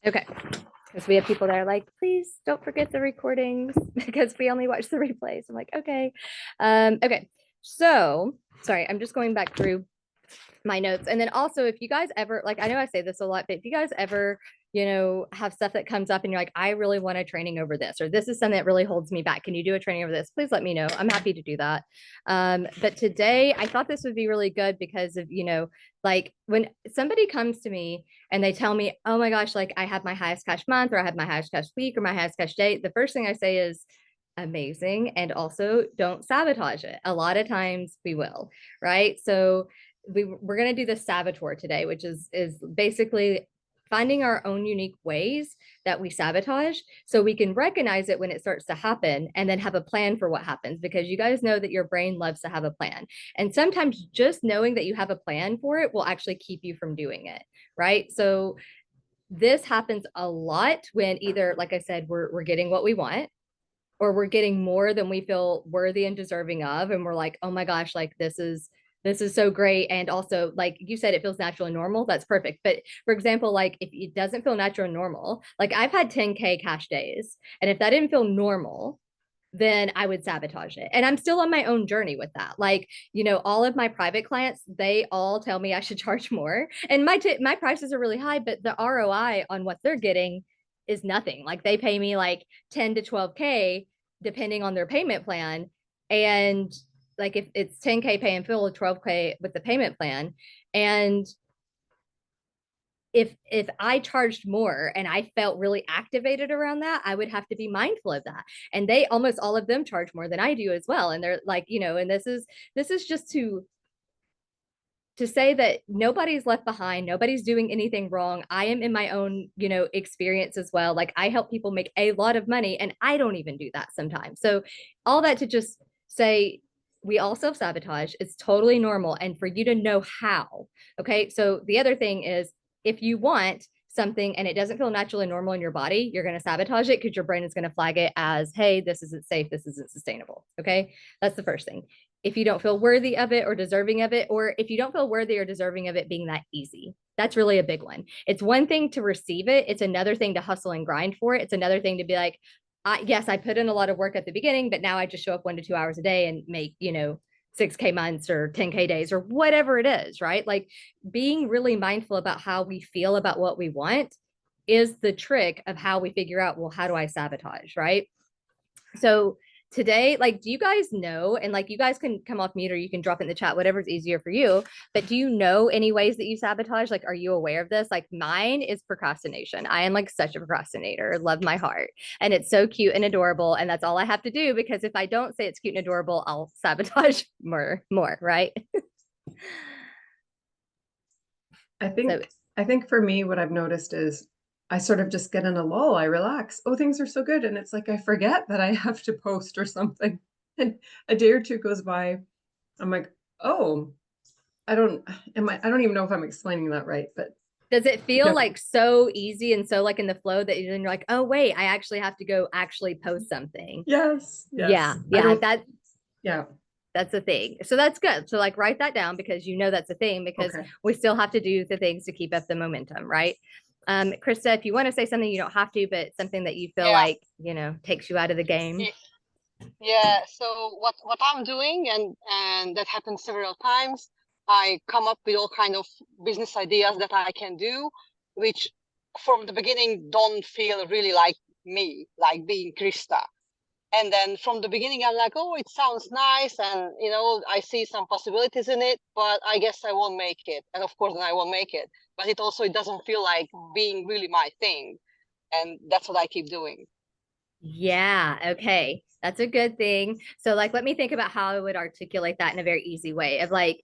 Okay. Because we have people that are like, please don't forget the recordings because we only watch the replays. I'm like, okay. Okay. So sorry, I'm just going back through my notes. And then also, if you guys ever, like, I know I say this a lot, but if you guys ever, have stuff that comes up and you're like, I really want a training over this, or this is something that really holds me back. Can you do a training over this? Please let me know. I'm happy to do that. But today I thought this would be really good because of, like when somebody comes to me and they tell me, oh my gosh, like I have my highest cash month or I have my highest cash week or my highest cash day, the first thing I say is, amazing. And also don't sabotage it. A lot of times we will, right? So we're going to do the saboteur today, which is basically finding our own unique ways that we sabotage so we can recognize it when it starts to happen and then have a plan for what happens, because you guys know that your brain loves to have a plan, and sometimes just knowing that you have a plan for it will actually keep you from doing it, right? So this happens a lot when either, like I said, we're getting what we want, or we're getting more than we feel worthy and deserving of, and we're like, oh my gosh, like this is so great. And also, like you said, it feels natural and normal. That's perfect. But for example, like if it doesn't feel natural and normal, like I've had 10K cash days, and if that didn't feel normal, then I would sabotage it. And I'm still on my own journey with that. Like, all of my private clients, they all tell me I should charge more. And my prices are really high, but the ROI on what they're getting is nothing. Like they pay me like 10 to 12K depending on their payment plan. And like if it's 10K pay in full, 12K with the payment plan. And if I charged more and I felt really activated around that, I would have to be mindful of that. And they almost all of them charge more than I do as well. And they're like, and this is just to say that nobody's left behind, nobody's doing anything wrong. I am in my own, experience as well. Like I help people make a lot of money and I don't even do that sometimes. So all that to just say, we all self-sabotage. It's totally normal. And for you to know how. Okay. So the other thing is, if you want something and it doesn't feel natural and normal in your body, you're going to sabotage it because your brain is going to flag it as, hey, this isn't safe, this isn't sustainable. Okay. That's the first thing. If you don't feel worthy of it or deserving of it, or if you don't feel worthy or deserving of it being that easy, that's really a big one. It's one thing to receive it. It's another thing to hustle and grind for it. It's another thing to be like, yes, I put in a lot of work at the beginning, but now I just show up 1 to 2 hours a day and make, 6K months or 10K days or whatever it is, right? Like being really mindful about how we feel about what we want is the trick of how we figure out, well, how do I sabotage, right? So today, like, do you guys know, and like you guys can come off mute or you can drop it in the chat, whatever's easier for you, but do you know any ways that you sabotage? Like, are you aware of this? Like mine is procrastination. I am like such a procrastinator, love my heart. And it's so cute and adorable. And that's all I have to do, because if I don't say it's cute and adorable, I'll sabotage more, right? I So think I think for me, what I've noticed is I sort of just get in a lull. I relax. Oh, things are so good. And it's like I forget that I have to post or something. And a day or two goes by. I'm like, oh, I don't even know if I'm explaining that right, but does it you feel know, like so easy and so like in the flow that you're like, oh wait, I actually have to go actually post something? yes, Yeah, yes. I yeah, don't, yeah, that's a thing. So that's good. So like write that down, because that's a thing, because okay. we still have to do the things to keep up the momentum, right? Krista, if you want to say something, you don't have to, but something that you feel Yeah. like, takes you out of the game. Yeah. So what I'm doing, and that happens several times, I come up with all kind of business ideas that I can do, which from the beginning don't feel really like me, like being Krista. And then from the beginning, I'm like, oh, it sounds nice, and I see some possibilities in it, but I guess I won't make it. And of course, then I won't make it. But it doesn't feel like being really my thing, and that's what I keep doing. Yeah, okay. That's a good thing. So like let me think about how I would articulate that in a very easy way of like,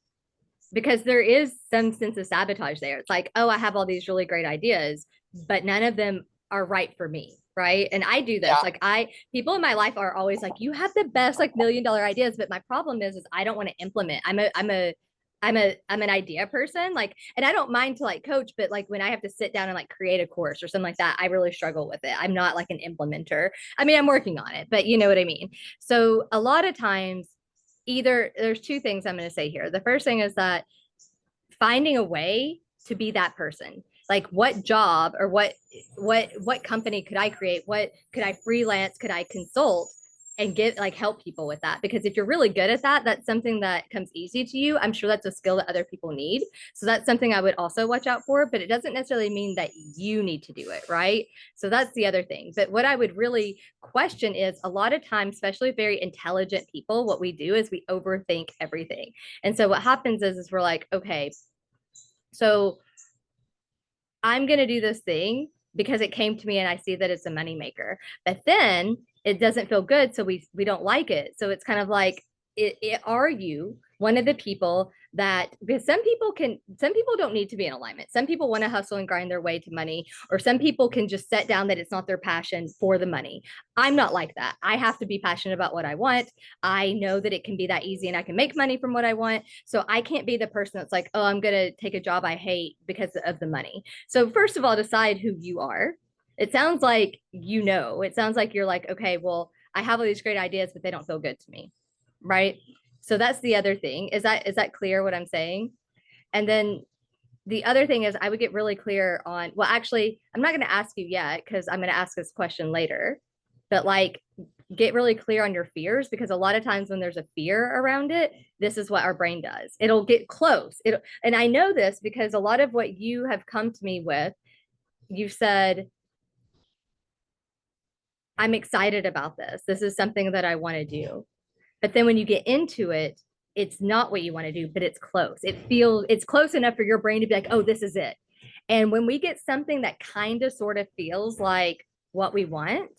because there is some sense of sabotage there. It's like, oh, I have all these really great ideas, but none of them are right for me. Right. And I do this. Yeah. Like people in my life are always like, you have the best like $1 million ideas. But my problem is I don't want to implement. I'm an idea person. Like, and I don't mind to like coach, but like when I have to sit down and like create a course or something like that, I really struggle with it. I'm not like an implementer. I mean, I'm working on it, but you know what I mean? So a lot of times, either there's two things I'm going to say here. The first thing is that finding a way to be that person. Like what job or what company could I create? What could I freelance? Could I consult and get like help people with that? Because if you're really good at that, that's something that comes easy to you. I'm sure that's a skill that other people need. So that's something I would also watch out for, but it doesn't necessarily mean that you need to do it, right? So that's the other thing. But what I would really question is a lot of times, especially very intelligent people, what we do is we overthink everything. And so what happens is we're like, okay, so I'm going to do this thing because it came to me and I see that it's a moneymaker. But then it doesn't feel good. So we don't like it. So it's kind of like, are you one of the people that, because some people don't need to be in alignment. Some people want to hustle and grind their way to money, or some people can just set down that it's not their passion for the money. I'm not like that. I have to be passionate about what I want. I know that it can be that easy and I can make money from what I want. So I can't be the person that's like, oh, I'm going to take a job I hate because of the money. So first of all, decide who you are. It sounds like, it sounds like you're like, okay, well, I have all these great ideas, but they don't feel good to me. Right. So that's the other thing. Is that clear what I'm saying? And then the other thing is I would get really clear on, well, actually, I'm not going to ask you yet because I'm going to ask this question later, but like get really clear on your fears, because a lot of times when there's a fear around it, this is what our brain does. It'll get close. And I know this because a lot of what you have come to me with, you said, I'm excited about this. This is something that I want to do. But then when you get into it, it's not what you want to do, but it's close. It's close enough for your brain to be like, oh, this is it. And when we get something that kind of sort of feels like what we want,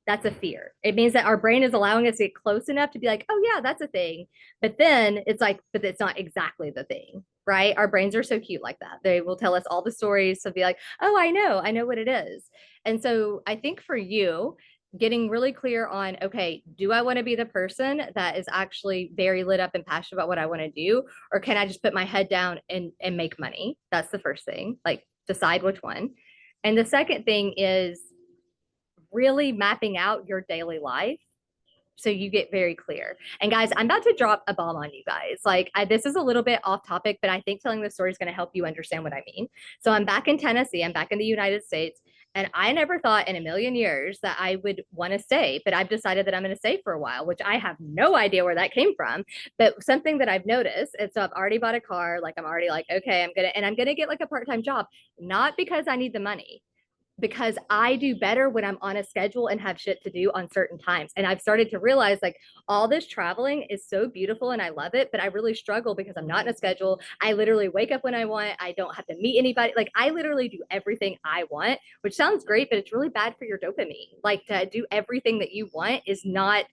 that's a fear. It means that our brain is allowing us to get close enough to be like, oh yeah, that's a thing. But then it's like, but it's not exactly the thing, right? Our brains are so cute like that. They will tell us all the stories to be like, oh, I know what it is. And so I think for you, getting really clear on, okay, do I want to be the person that is actually very lit up and passionate about what I want to do? Or can I just put my head down and make money? That's the first thing, like decide which one. And the second thing is really mapping out your daily life so you get very clear. And guys, I'm about to drop a bomb on you guys. Like this is a little bit off topic, but I think telling the story is going to help you understand what I mean. So I'm back in Tennessee. I'm back in the United States. And I never thought in a million years that I would want to stay, but I've decided that I'm going to stay for a while, which I have no idea where that came from. But something that I've noticed, and so I've already bought a car. Like I'm already like, okay, I'm gonna get like a part-time job, not because I need the money, because I do better when I'm on a schedule and have shit to do on certain times. And I've started to realize like all this traveling is so beautiful and I love it, but I really struggle because I'm not in a schedule. I literally wake up when I want. I don't have to meet anybody. Like I literally do everything I want, which sounds great, but it's really bad for your dopamine. Like to do everything that you want is not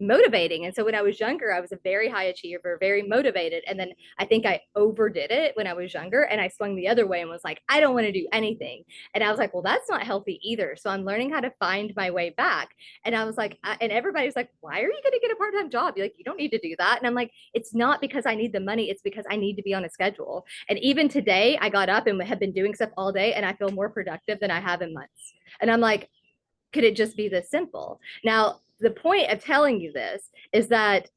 motivating. And so when I was younger, I was a very high achiever, very motivated. And then I think I overdid it when I was younger and I swung the other way and was like, I don't want to do anything. And I was like, well, that's not healthy either. So I'm learning how to find my way back. And I was like, and everybody's like, why are you going to get a part-time job? You're like, you don't need to do that. And I'm like, it's not because I need the money. It's because I need to be on a schedule. And even today I got up and have been doing stuff all day and I feel more productive than I have in months. And I'm like, could it just be this simple? Now, the point of telling you this is that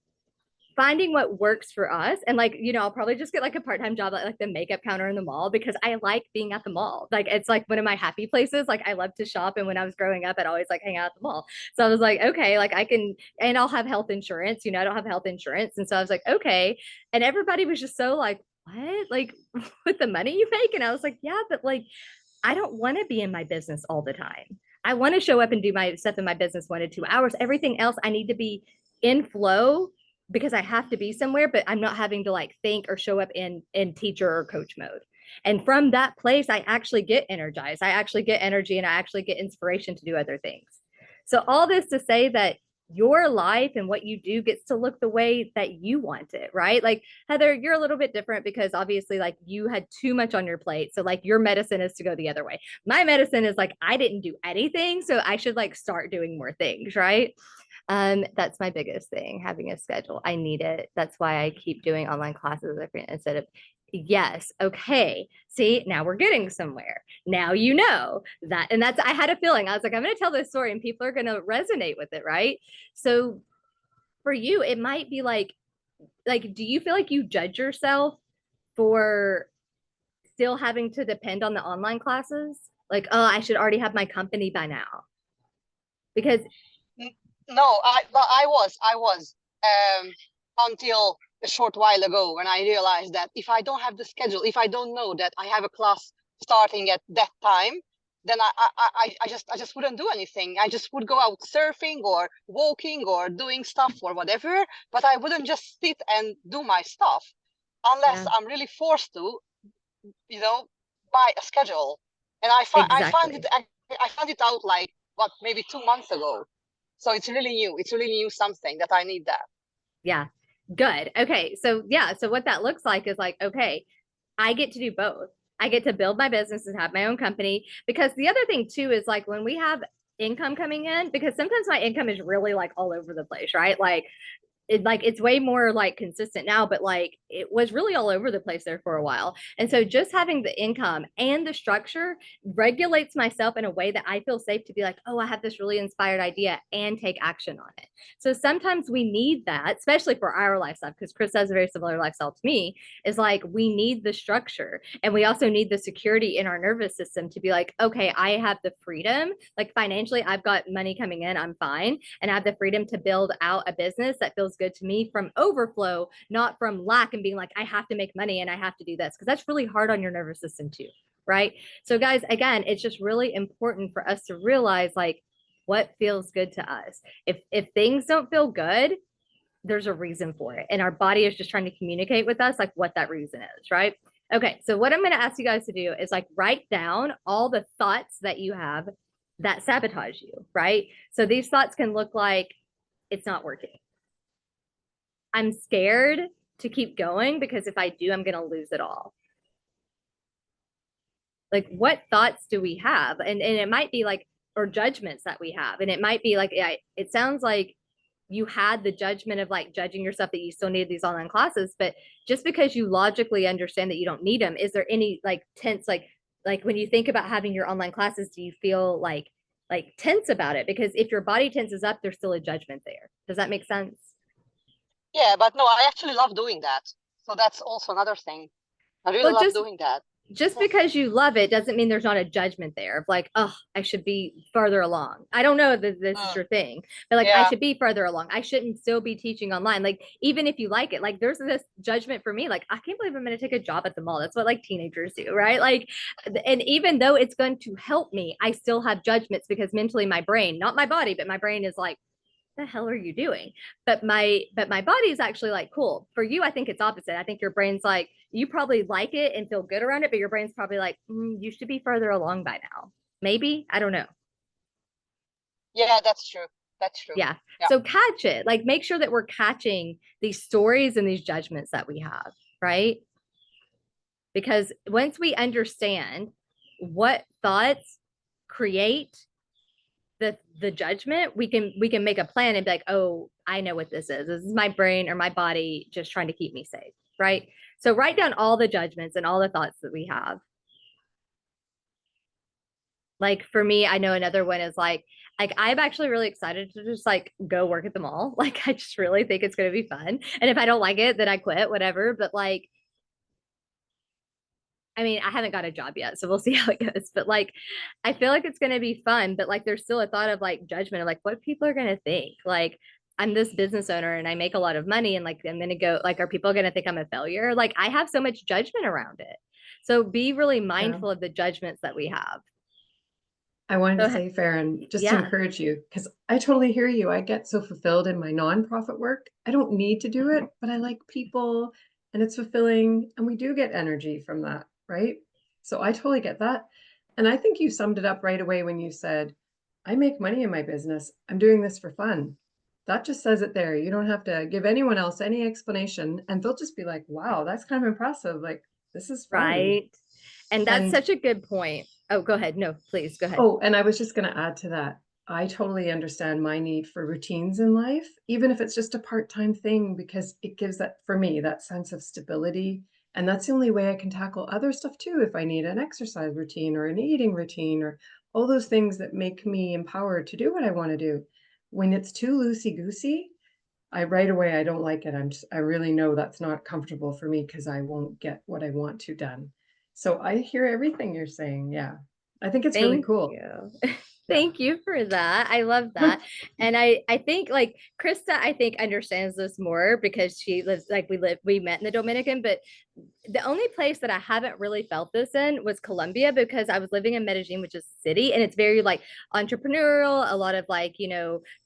finding what works for us, and like, I'll probably just get like a part-time job at like the makeup counter in the mall because I like being at the mall. Like it's like one of my happy places. Like I love to shop. And when I was growing up, I'd always like hang out at the mall. So I was like, okay, like I can, and I'll have health insurance, I don't have health insurance. And so I was like, okay. And everybody was just so like, what? Like with the money you make? And I was like, yeah, but like, I don't want to be in my business all the time. I want to show up and do my stuff in my business 1 to 2 hours. Everything else, I need to be in flow because I have to be somewhere, but I'm not having to like think or show up in teacher or coach mode. And from that place, I actually get energized. I actually get energy and I actually get inspiration to do other things. So all this to say that your life and what you do gets to look the way that you want it, right? Like Heather, you're a little bit different because obviously like you had too much on your plate. So like your medicine is to go the other way. My medicine is like, I didn't do anything. So I should like start doing more things, right? That's my biggest thing, having a schedule. I need it. That's why I keep doing online classes instead of yes, okay, see, now we're getting somewhere. Now you know that. And that's, I had a feeling. I was like, I'm going to tell this story and people are going to resonate with it, right? So for you, it might be like, do you feel like you judge yourself for still having to depend on the online classes? Like, oh, I should already have my company by now. Because No, I was until a short while ago when I realized that if I don't have the schedule, if I don't know that I have a class starting at that time, then I just wouldn't do anything. I just would go out surfing or walking or doing stuff or whatever, but I wouldn't just sit and do my stuff unless yeah, I'm really forced to, you know, by a schedule. And exactly. I found it out like what, maybe 2 months ago. So it's really new. It's really new something that I need that. Yeah. Good. Okay. So yeah, so what that looks like is like, okay, I get to do both. I get to build my business and have my own company. Because the other thing too is like when we have income coming in, because sometimes my income is really like all over the place, right? It's way more like consistent now, but like it was really all over the place there for a while. And so just having the income and the structure regulates myself in a way that I feel safe to be like, oh, I have this really inspired idea and take action on it. So sometimes we need that, especially for our lifestyle, because Chris has a very similar lifestyle to me, is like we need the structure and we also need the security in our nervous system to be like, okay, I have the freedom, like financially, I've got money coming in, I'm fine. And I have the freedom to build out a business that feels good to me from overflow, not from lack and being like, I have to make money and I have to do this. Cause that's really hard on your nervous system too. Right. So, guys, again, it's just really important for us to realize like what feels good to us. If things don't feel good, there's a reason for it. And our body is just trying to communicate with us like what that reason is. Right. Okay. So, what I'm going to ask you guys to do is like write down all the thoughts that you have that sabotage you. Right. So, these thoughts can look like it's not working. I'm scared to keep going because if I do, I'm going to lose it all. Like, what thoughts do we have? And it might be like, or judgments that we have. And it might be like, it sounds like you had the judgment of like judging yourself that you still need these online classes. But just because you logically understand that you don't need them, is there any like tense, like when you think about having your online classes, do you feel like tense about it? Because if your body tenses up, there's still a judgment there. Does that make sense? Yeah, but no, I actually love doing that. So that's also another thing. I really Well, love just doing that. just because you love it doesn't mean there's not a judgment there of like, oh, I should be further along. I don't know that this is Mm, your thing, but like I yeah. should be further along. I shouldn't still be teaching online. Like even if you like it, like there's this judgment for me. Like I can't believe I'm going to take a job at the mall. That's what like teenagers do, right? Like, and even though it's going to help me, I still have judgments because mentally my brain, not my body, but my brain is like, the hell are you doing? But my body is actually like, cool. For you, I think it's opposite. I think your brain's like, you probably like it and feel good around it, but your brain's probably like, you should be further along by now. Maybe, I don't know. Yeah, that's true. That's true. Yeah. Yeah. So catch it. Like make sure that we're catching these stories and these judgments that we have, right? Because once we understand what thoughts create the judgment, we can make a plan and be like, oh, I know what this is. This is my brain or my body just trying to keep me safe, right? So write down all the judgments and all the thoughts that we have. Like for me, I know another one is like I'm actually really excited to just like go work at the mall. Like I just really think it's gonna be fun. And if I don't like it, then I quit, whatever. But like I mean, I haven't got a job yet, so we'll see how it goes. But like, I feel like it's gonna be fun. But like, there's still a thought of like judgment of like what people are gonna think. Like, I'm this business owner and I make a lot of money, and like I'm gonna go like, are people gonna think I'm a failure? Like, I have so much judgment around it. So be really Yeah. mindful of the judgments that we have. I wanted to So say, Farron, just to yeah, encourage you, because I totally hear you. I get so fulfilled in my nonprofit work. I don't need to do it, but I like people and it's fulfilling. And we do get energy from that, right? So I totally get that. And I think you summed it up right away when you said, I make money in my business. I'm doing this for fun. That just says it there. You don't have to give anyone else any explanation. And they'll just be like, wow, that's kind of impressive. Like, this is fun. right. And that's And such a good point. Oh, go ahead. No, please go ahead. oh, and I was just going to add to that. I totally understand my need for routines in life, even if it's just a part-time thing, because it gives that, for me, that sense of stability. And that's the only way I can tackle other stuff too. If I need an exercise routine or an eating routine or all those things that make me empowered to do what I want to do. When it's too loosey-goosey, I right away, I don't like it. I really know that's not comfortable for me because I won't get what I want to done. So I hear everything you're saying. Yeah. I think it's really Thank cool. you. Yeah. Thank you for that. I love that. And I think like Krista, I think understands this more because she lives like we met in the Dominican, but the only place that I haven't really felt this in was Colombia because I was living in Medellin, which is a city, and it's very like entrepreneurial, a lot of like,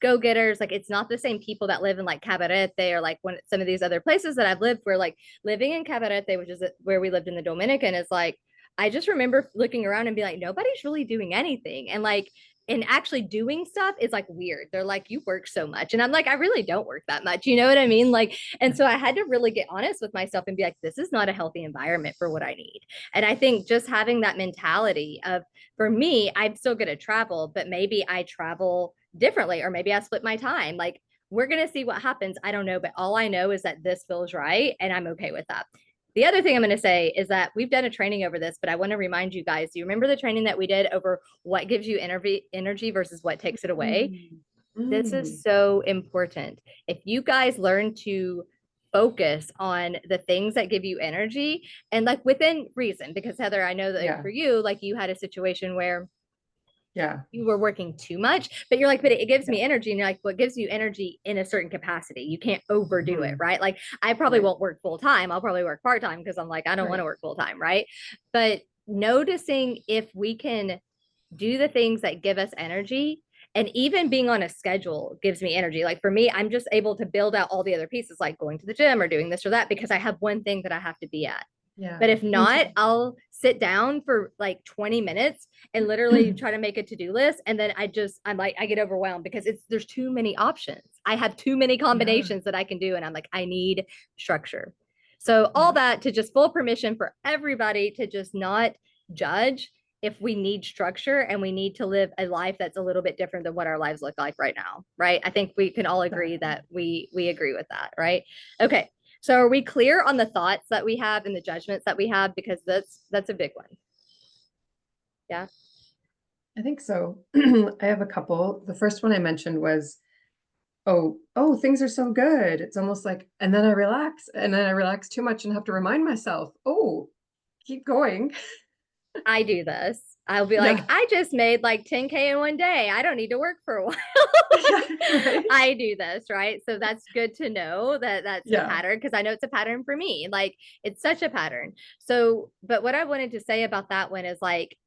go-getters. Like it's not the same people that live in like Cabarete or like when some of these other places that I've lived where like living in Cabarete, which is where we lived in the Dominican, is like I just remember looking around and be like, nobody's really doing anything. And like, and actually doing stuff is like weird. They're like, you work so much. And I'm like, I really don't work that much. You know what I mean? Like, and so I had to really get honest with myself and be like, this is not a healthy environment for what I need. And I think just having that mentality of, for me, I'm still going to travel, but maybe I travel differently, or maybe I split my time. Like, we're going to see what happens. I don't know. But all I know is that this feels right. And I'm okay with that. The other thing I'm going to say is that we've done a training over this, but I want to remind you guys, do you remember the training that we did over what gives you energy versus what takes it away? This is so important. If you guys learn to focus on the things that give you energy and like within reason, because Heather, I know that like, for you, like you had a situation where you were working too much, but you're like, but it gives me energy. And you're like, what gives you energy in a certain capacity? You can't overdo it, right? Like I probably won't work full time. I'll probably work part time because I'm like, I don't want to work full time, right? But noticing if we can do the things that give us energy, and even being on a schedule gives me energy. Like for me, I'm just able to build out all the other pieces, like going to the gym or doing this or that, because I have one thing that I have to be at. But if not, I'll sit down for like 20 minutes and literally try to make a to-do list. And then I'm like, I get overwhelmed because there's too many options. I have too many combinations that I can do. And I'm like, I need structure. So all that to just full permission for everybody to just not judge if we need structure and we need to live a life that's a little bit different than what our lives look like right now. Right. I think we can all agree that we agree with that. Right. Okay. So are we clear on the thoughts that we have and the judgments that we have? Because that's a big one. Yeah. I think so. I have a couple. The first one I mentioned was, oh, things are so good. It's almost like, and then I relax too much and have to remind myself, oh, keep going. I do this. I'll be like, I just made like 10K in one day. I don't need to work for a while. I do this, right? So that's good to know that that's a pattern, because I know it's a pattern for me. Like it's such a pattern. So, but what I wanted to say about that one is like,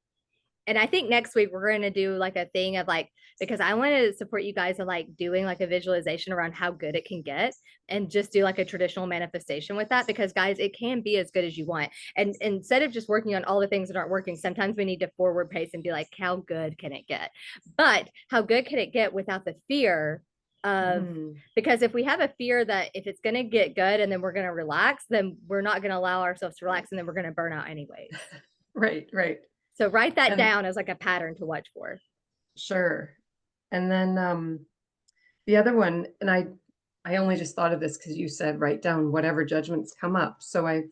and I think next week we're going to do like a thing of like, because I want to support you guys in like doing like a visualization around how good it can get, and just do like a traditional manifestation with that, because guys, it can be as good as you want. And instead of just working on all the things that aren't working, sometimes we need to forward pace and be like, how good can it get? But how good can it get without the fear of, because if we have a fear that if it's going to get good and then we're going to relax, then we're not going to allow ourselves to relax, and then we're going to burn out anyways. Right. So write that down as like a pattern to watch for. Sure. And then the other one, and I only just thought of this because you said write down whatever judgments come up. So I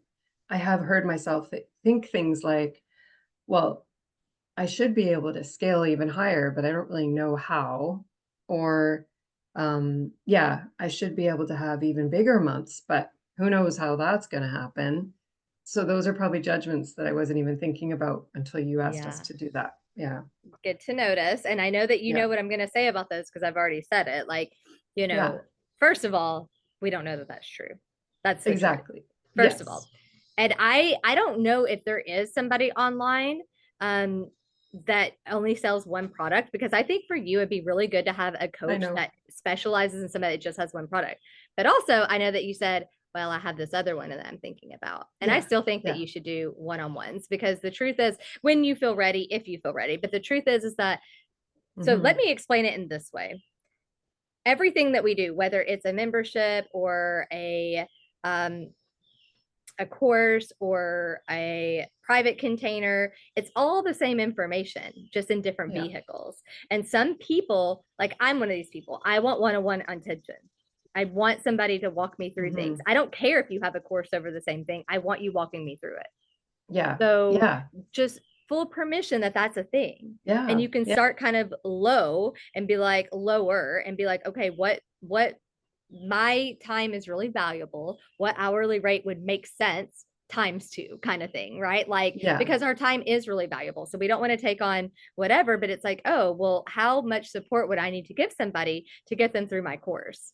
have heard myself think things like, well, I should be able to scale even higher, but I don't really know how. Or I should be able to have even bigger months, but who knows how that's going to happen. So those are probably judgments that I wasn't even thinking about until you asked us to do that. Yeah. Good to notice. And I know that you know what I'm going to say about those because I've already said it. Like, first of all, we don't know that that's true. That's so exactly true. First of all. And I don't know if there is somebody online that only sells one product, because I think for you it'd be really good to have a coach that specializes in somebody that just has one product. But also I know that you said, well, I have this other one that I'm thinking about. And I still think that you should do one-on-ones, because the truth is, when you feel ready, if you feel ready, but the truth is that, so let me explain it in this way. Everything that we do, whether it's a membership or a course or a private container, it's all the same information, just in different vehicles. And some people, like I'm one of these people, I want one-on-one attention. I want somebody to walk me through things. I don't care if you have a course over the same thing. I want you walking me through it. So just full permission that that's a thing. And you can start kind of low and be like lower and be like, okay, what my time is really valuable. What hourly rate would make sense ×2 kind of thing, right? Like, Yeah. because our time is really valuable. So we don't want to take on whatever, but it's like, oh, well, how much support would I need to give somebody to get them through my course?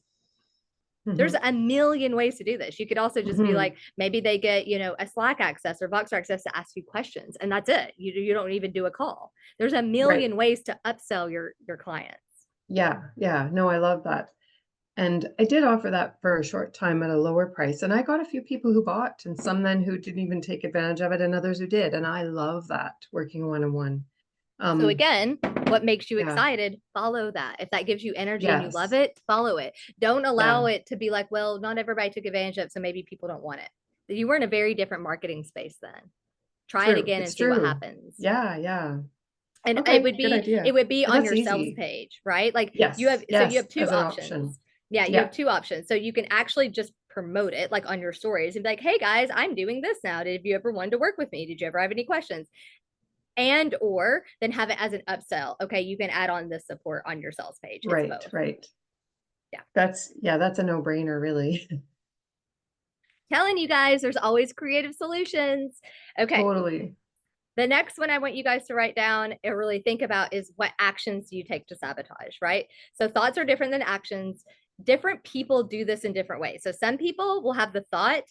There's a million ways to do this. You could also just be like, maybe they get, you know, a Slack access or Voxer access to ask you questions, and that's it. You don't even do a call. There's a million ways to upsell your clients. Yeah. Yeah. No, I love that. And I did offer that for a short time at a lower price. And I got a few people who bought, and some then who didn't even take advantage of it, and others who did. And I love that, working one-on-one. So again, what makes you Yeah. excited? Follow that. If that gives you energy and you love Yes. it, follow it. Don't allow Yeah. it to be like, well, not everybody took advantage of it, so maybe people don't want it. You were in a very different marketing space then. Try it True. again and It's see what true. happens. Yeah. Yeah. And Okay. Good it idea. would be And on that's your sales easy. page, right? Like Yes. you have, so you Yes. have two As an options. option. Yeah, you Yeah. have two options. So you can actually just promote it like on your stories and be like, hey guys, I'm doing this now. Did you ever want to work with me? Did you ever have any questions? And or then have it as an upsell. Okay, you can add on this support on your sales page. It's Right. both. Right. Yeah. That's a no-brainer, really. Telling you guys, there's always creative solutions. Okay. Totally. The next one I want you guys to write down and really think about is, what actions do you take to sabotage, right? So thoughts are different than actions. Different people do this in different ways. So some people will have the thought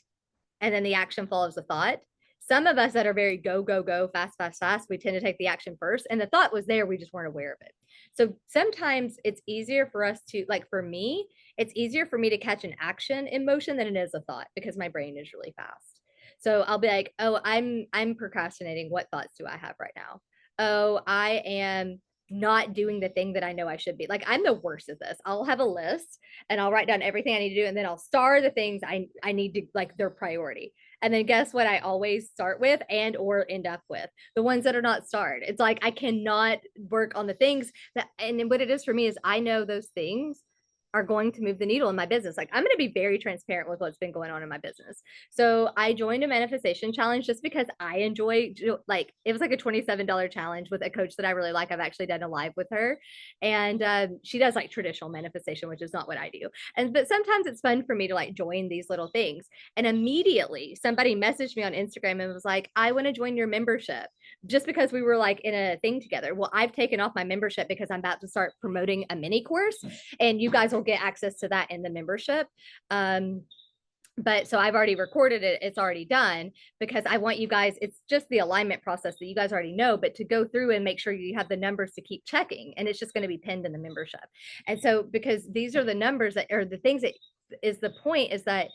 and then the action follows the thought. Some of us that are very go, go, go, fast, fast, fast, we tend to take the action first. And the thought was there, we just weren't aware of it. So sometimes it's easier for us to, like for me, it's easier for me to catch an action in motion than it is a thought, because my brain is really fast. So I'll be like, oh, I'm procrastinating. What thoughts do I have right now? Oh, I am not doing the thing that I know I should be. Like, I'm the worst at this. I'll have a list and I'll write down everything I need to do, and then I'll star the things I need to, like, their priority. And then guess what I always start with and or end up with? The ones that are not starred. It's like I cannot work on the things that, and what it is for me is I know those things are going to move the needle in my business. Like, I'm going to be very transparent with what's been going on in my business. So I joined a manifestation challenge just because I enjoy, like, it was like a $27 challenge with a coach that I really like. I've actually done a live with her, and she does like traditional manifestation, which is not what I do. But sometimes it's fun for me to like join these little things. And immediately somebody messaged me on Instagram and was like, I want to join your membership, just because we were like in a thing together. Well, I've taken off my membership because I'm about to start promoting a mini course, and you guys will get access to that in the membership. But so I've already recorded it. It's already done, because I want you guys, it's just the alignment process that you guys already know, but to go through and make sure you have the numbers to keep checking. And it's just going to be pinned in the membership. And so, because these are the numbers that are the things that is the point, is that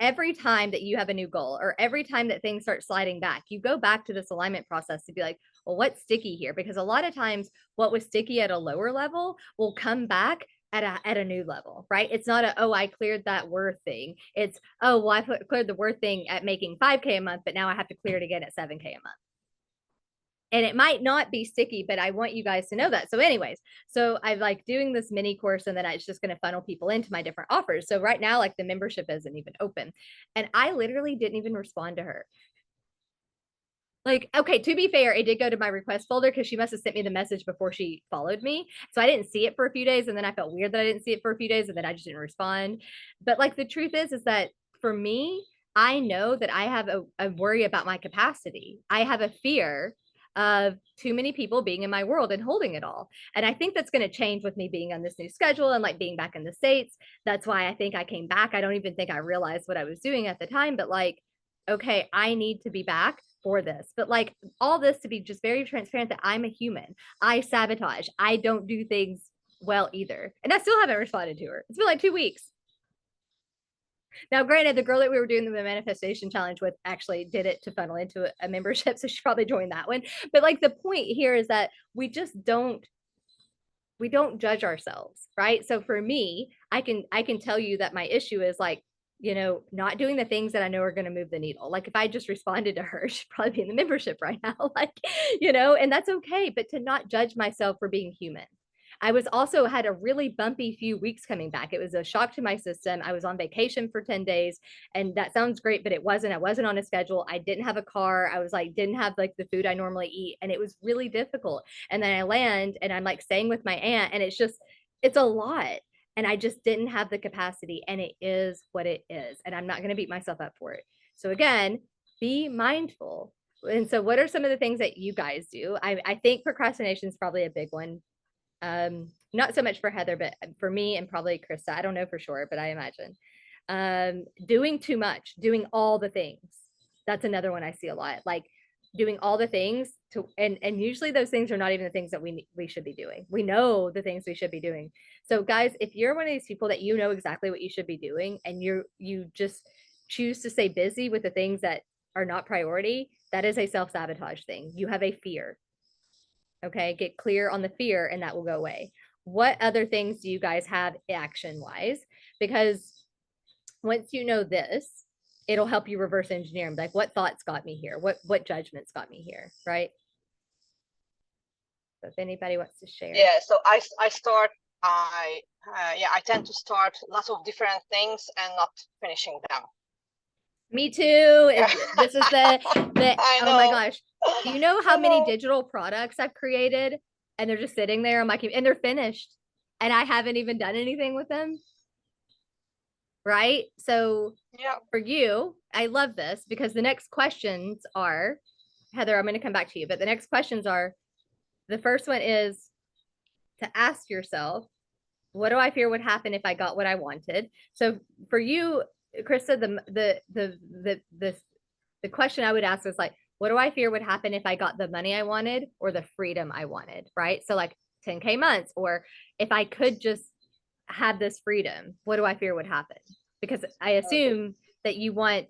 every time that you have a new goal, or every time that things start sliding back, you go back to this alignment process to be like, well, what's sticky here? Because a lot of times what was sticky at a lower level will come back at a new level, right? It's not a, oh, I cleared that worth thing. It's, oh, well, I cleared the worth thing at making 5K a month, but now I have to clear it again at 7K a month. And it might not be sticky, but I want you guys to know that. So anyways, so I like doing this mini course, and then it's just going to funnel people into my different offers. So right now, like, the membership isn't even open, and I literally didn't even respond to her. Like, okay, to be fair, it did go to my request folder because she must have sent me the message before she followed me. So I didn't see it for a few days, and then I felt weird that I didn't see it for a few days, and then I just didn't respond. But like, the truth is that for me, I know that I have a worry about my capacity. I have a fear of too many people being in my world and holding it all. And I think that's going to change with me being on this new schedule and like being back in the States. That's why I think I came back. I don't even think I realized what I was doing at the time, but like, okay, I need to be back for this. But like, all this to be just very transparent that I'm a human. I sabotage. I don't do things well either. And I still haven't responded to her. It's been like 2 weeks. Now, granted, the girl that we were doing the manifestation challenge with actually did it to funnel into a membership, so she probably joined that one. But like, the point here is that we don't judge ourselves, right? So for me, I can tell you that my issue is like, you know, not doing the things that I know are going to move the needle. Like, if I just responded to her, she'd probably be in the membership right now. Like, you know, and that's okay. But to not judge myself for being human. I was also had a really bumpy few weeks coming back. It was a shock to my system. I was on vacation for 10 days, and that sounds great, but it wasn't. I wasn't on a schedule. I didn't have a car. I was like, didn't have like the food I normally eat. And it was really difficult. And then I land and I'm like staying with my aunt, and it's a lot. And I just didn't have the capacity, and it is what it is. And I'm not going to beat myself up for it. So again, be mindful. And so what are some of the things that you guys do? I think procrastination is probably a big one. Not so much for Heather, but for me and probably Krista. I don't know for sure, but I imagine. Doing too much, doing all the things. That's another one I see a lot. Like doing all the things to, and usually those things are not even the things that we should be doing. We know the things we should be doing. So guys, if you're one of these people that you know exactly what you should be doing and you just choose to stay busy with the things that are not priority, that is a self-sabotage thing. You have a fear. Okay, get clear on the fear and that will go away. What other things do you guys have action wise? Because once you know this, it'll help you reverse engineer and be like, what thoughts got me here? What judgments got me here? Right. So if anybody wants to share. Yeah, so I start, I tend to start lots of different things and not finishing them. Me too. Yeah. This is the I oh my know. gosh. Do you know how I many know. digital products I've created and they're just sitting there on my computer and they're finished and I haven't even done anything with them? Right? So Yeah. for you, I love this because the next questions are, Heather, I'm going to come back to you, but the next questions are, the first one is to ask yourself, what do I fear would happen if I got what I wanted? So for you, Krista, the question I would ask is like, what do I fear would happen if I got the money I wanted or the freedom I wanted? Right? So like 10K months, or if I could just have this freedom, what do I fear would happen? Because I assume that you want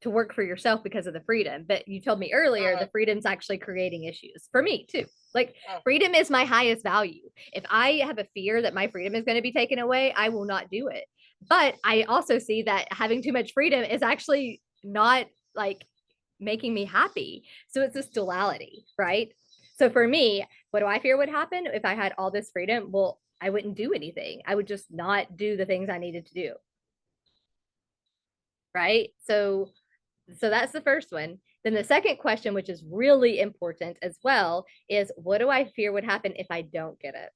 to work for yourself because of the freedom, but you told me earlier the freedom's actually creating issues for me too. Like freedom is my highest value. If I have a fear that my freedom is going to be taken away, I will not do it. But I also see that having too much freedom is actually not like making me happy. So it's this duality, right? So for me, what do I fear would happen if I had all this freedom? Well, I wouldn't do anything. I would just not do the things I needed to do. Right? So that's the first one. Then the second question, which is really important as well, is what do I fear would happen if I don't get it?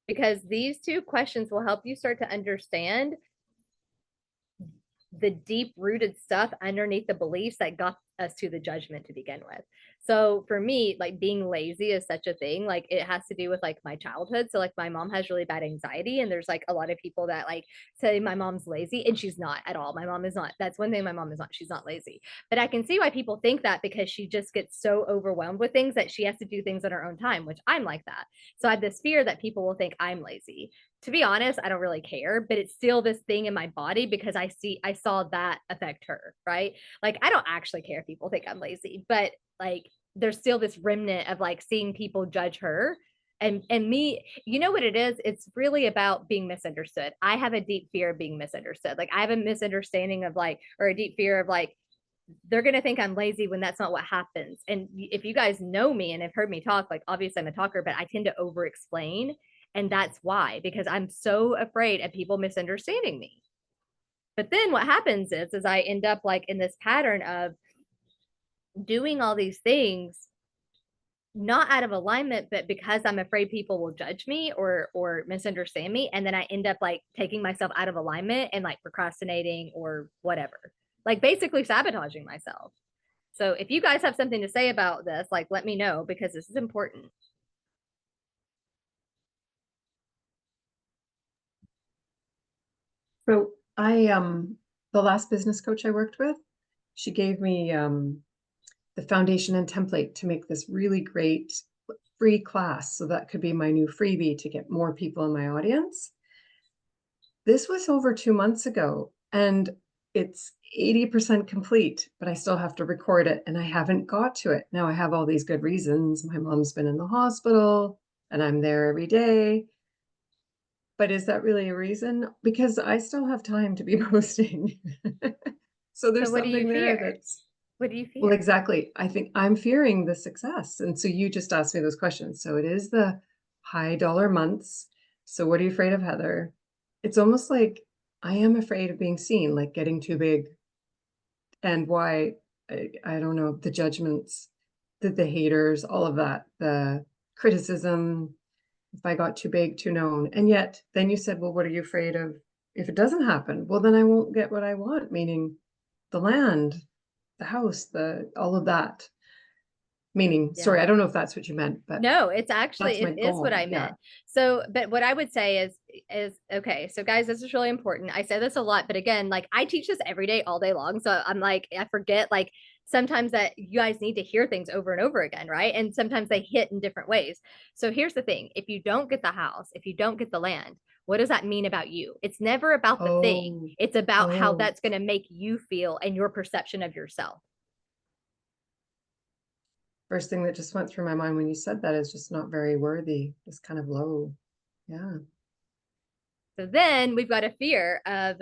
Because these two questions will help you start to understand the deep rooted stuff underneath the beliefs that got us to the judgment to begin with. So for me, like being lazy is such a thing. Like it has to do with like my childhood. So like my mom has really bad anxiety, and there's like a lot of people that like say my mom's lazy, and she's not at all. My mom is not. That's one thing my mom is not. She's not lazy. But I can see why people think that, because she just gets so overwhelmed with things that she has to do things on her own time, which I'm like that. So I have this fear that people will think I'm lazy. To be honest, I don't really care, but it's still this thing in my body because I saw that affect her, right? Like I don't actually care if people think I'm lazy, but like there's still this remnant of like seeing people judge her and me. You know what it is? It's really about being misunderstood. I have a deep fear of being misunderstood. Like I have a misunderstanding of like, or a deep fear of like, they're going to think I'm lazy when that's not what happens. And if you guys know me and have heard me talk, like obviously I'm a talker, but I tend to over explain. And that's why, because I'm so afraid of people misunderstanding me. But then what happens is I end up like in this pattern of doing all these things not out of alignment, but because I'm afraid people will judge me or misunderstand me. And then I end up like taking myself out of alignment and like procrastinating or whatever, like basically sabotaging myself. So if you guys have something to say about this, like let me know, because this is important. So the last business coach I worked with, she gave me the foundation and template to make this really great free class. So that could be my new freebie to get more people in my audience. This was over 2 months ago and it's 80% complete, but I still have to record it and I haven't got to it. Now I have all these good reasons. My mom's been in the hospital and I'm there every day. But is that really a reason? Because I still have time to be posting. So there's what do you something there fear? that's, What do you fear? well, exactly. I think I'm fearing the success. And so you just asked me those questions. So it is the high dollar months. So what are you afraid of, Heather? It's almost like I am afraid of being seen, like getting too big. And why, I don't know, the judgments, the haters, all of that, the criticism, if I got too big, too known. And yet then you said, well, what are you afraid of if it doesn't happen, well, then I won't get what I want, meaning the land, the house, all of that. Meaning, sorry, Yeah. I don't know if that's what you meant, but No, it's actually, that's my it is what goal. I meant. So, but what I would say is, okay, so guys, this is really important. I say this a lot, but again, like I teach this every day, all day long. So I'm like, I forget like sometimes that you guys need to hear things over and over again, right? And sometimes they hit in different ways. So here's the thing. If you don't get the house, if you don't get the land, what does that mean about you? It's never about the thing. Oh, It's about how oh. that's going to make you feel and your perception of yourself. First thing that just went through my mind when you said that is just not very worthy. It's kind of low. Yeah. So then we've got a fear of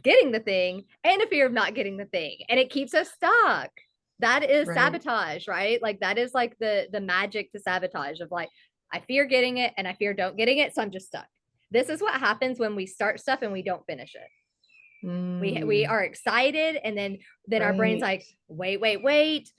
getting the thing and a fear of not getting the thing. And it keeps us stuck. That is Right. sabotage, right? Like that is like the magic to sabotage of like, I fear getting it and I fear don't getting it. So I'm just stuck. This is what happens when we start stuff and we don't finish it. We are excited and then our brain's like, wait.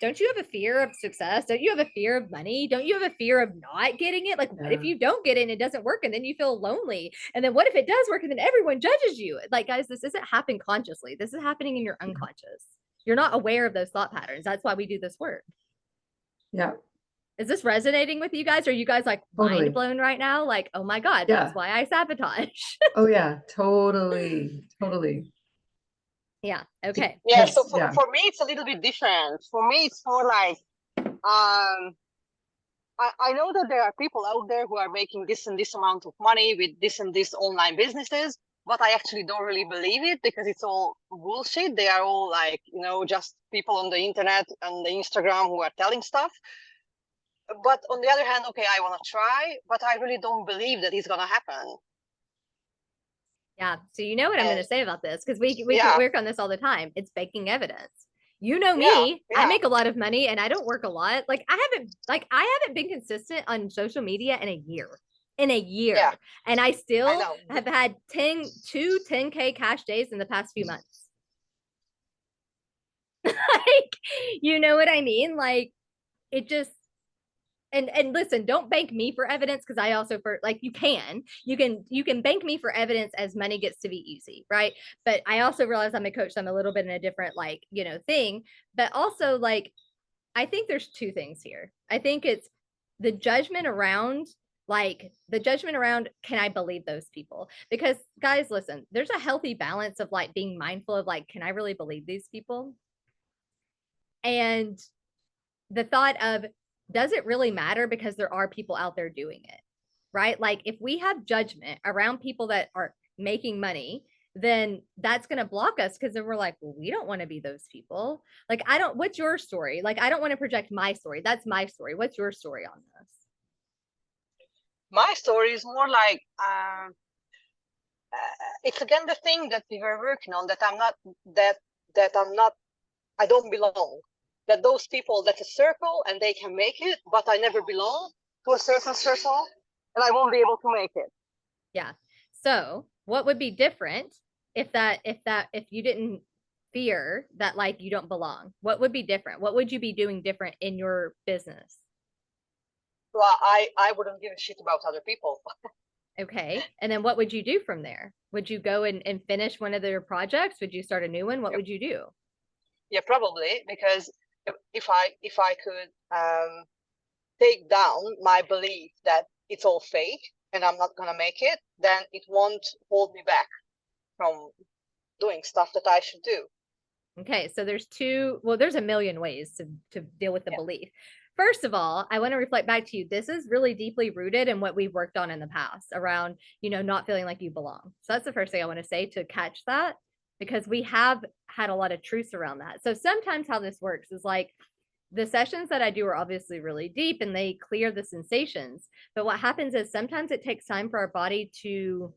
Don't you have a fear of success? Don't you have a fear of money? Don't you have a fear of not getting it? Like, what if you don't get it and it doesn't work and then you feel lonely? And then what if it does work and then everyone judges you? Like, guys, this isn't happening consciously. This is happening in your unconscious. You're not aware of those thought patterns. That's why we do this work. Yeah. Is this resonating with you guys? Are you guys like Totally. mind blown right now? Like, oh my God, Yeah. that's why I sabotage. Oh yeah, totally. Yeah. Okay. Yeah. So Yeah. for me, it's a little bit different. For me, it's more like, I know that there are people out there who are making this and this amount of money with this and this online businesses, but I actually don't really believe it because it's all bullshit. They are all like, just people on the internet and the Instagram who are telling stuff. But on the other hand, okay, I want to try, but I really don't believe that it's going to happen. Yeah. So you know what I'm going to say about this because we work on this all the time. It's baking evidence. You know me, I make a lot of money and I don't work a lot. Like I haven't been consistent on social media in a year. Yeah. And I still have had 10K cash days in the past few months. Like, you know what I mean? Like it just, and listen, don't bank me for evidence because I also you can bank me for evidence as money gets to be easy, right? But I also realize I'm a coach, so I'm a little bit in a different thing. But also I think there's two things here. I think it's the judgment around can I believe those people? Because guys, listen, there's a healthy balance of being mindful of can I really believe these people? And the thought of, does it really matter because there are people out there doing it, right? Like if we have judgment around people that are making money, then that's going to block us because then we're like, well, we don't want to be those people. Like, what's your story? Like, I don't want to project my story. That's my story. What's your story on this? My story is more like, it's again the thing that we were working on, that I don't belong. That those people, that's a circle and they can make it, but I never belong to a certain circle and I won't be able to make it. Yeah. So what would be different if you didn't fear that you don't belong? What would be different? What would you be doing different in your business? Well, I wouldn't give a shit about other people. Okay. And then what would you do from there? Would you go and finish one of their projects? Would you start a new one? What would you do? Yeah, probably, because if I could take down my belief that it's all fake and I'm not gonna make it, then it won't hold me back from doing stuff that I should do. Okay, so there's a million ways to deal with the belief. First of all, I want to reflect back to you. This is really deeply rooted in what we've worked on in the past around, not feeling like you belong. So that's the first thing I want to say to catch that, because we have had a lot of truths around that. So sometimes how this works is the sessions that I do are obviously really deep and they clear the sensations. But what happens is sometimes it takes time for our body to,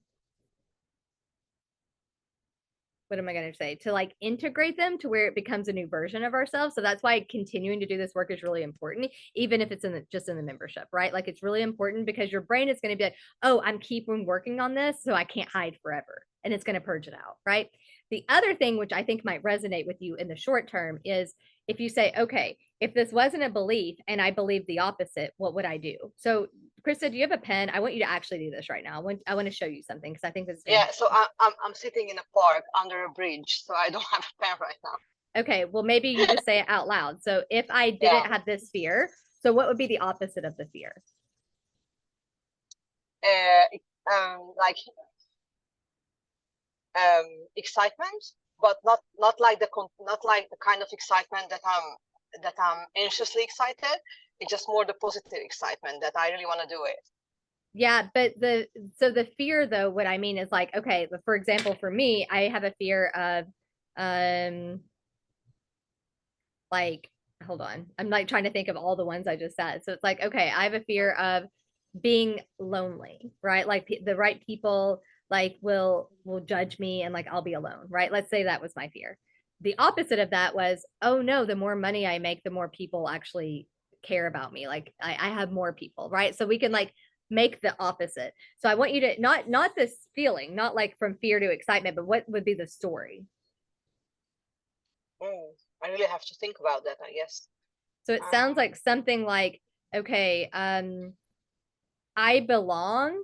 what am I going to say? To integrate them to where it becomes a new version of ourselves. So that's why continuing to do this work is really important, even if it's just in the membership, right? Like it's really important because your brain is going to be like, oh, I'm keeping working on this, so I can't hide forever. And it's going to purge it out, right? The other thing, which I think might resonate with you in the short term, is if you say, okay, if this wasn't a belief and I believe the opposite, what would I do? So Krista, do you have a pen? I want you to actually do this right now. I want to show you something because I think this is Yeah, so I'm sitting in a park under a bridge, so I don't have a pen right now. okay. Well, maybe you just say it out loud. So if I didn't Yeah. have this fear, so what would be the opposite of the fear? Like excitement, but not like the kind of excitement that I'm anxiously excited. It's just more the positive excitement that I really want to do it. Yeah, but the fear though, what I mean is like, okay, for example, for me, I have a fear of like, hold on. I'm like trying to think of all the ones I just said. So it's like, okay, I have a fear of being lonely, right? Like the right people like will judge me and like I'll be alone, right? Let's say that was my fear. The opposite of that was, oh no, the more money I make, the more people actually care about me. Like I have more people, right? So we can like make the opposite. So I want you to not this feeling, not like from fear to excitement, but what would be the story? I really have to think about that, I guess. So it sounds like something like, okay, I belong,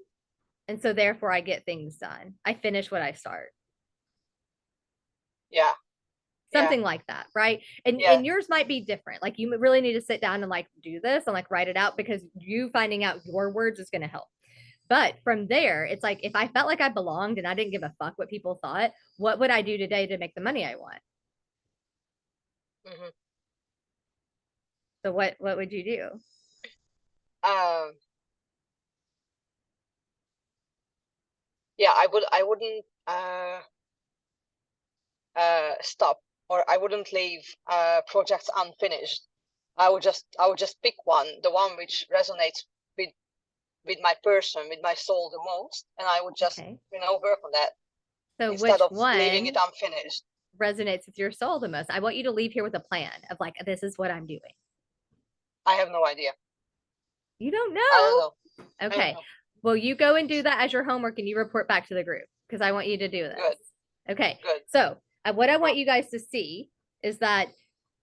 and so therefore I get things done. I finish what I start. Yeah. Something like that, right? And yours might be different. Like you really need to sit down and like do this and like write it out because you finding out your words is going to help. But from there, it's like if I felt like I belonged and I didn't give a fuck what people thought, what would I do today to make the money I want? So what would you do? Yeah, I wouldn't stop, or I wouldn't leave projects unfinished. I would just pick one, the one which resonates with my person, with my soul the most, and I would just work on that. So instead of one leaving it unfinished resonates with your soul the most? I want you to leave here with a plan of like, this is what I'm doing. I have no idea. You don't know? I don't know. Okay. Well, you go and do that as your homework and you report back to the group because I want you to do this. Good. Okay. Good. So what I want you guys to see is that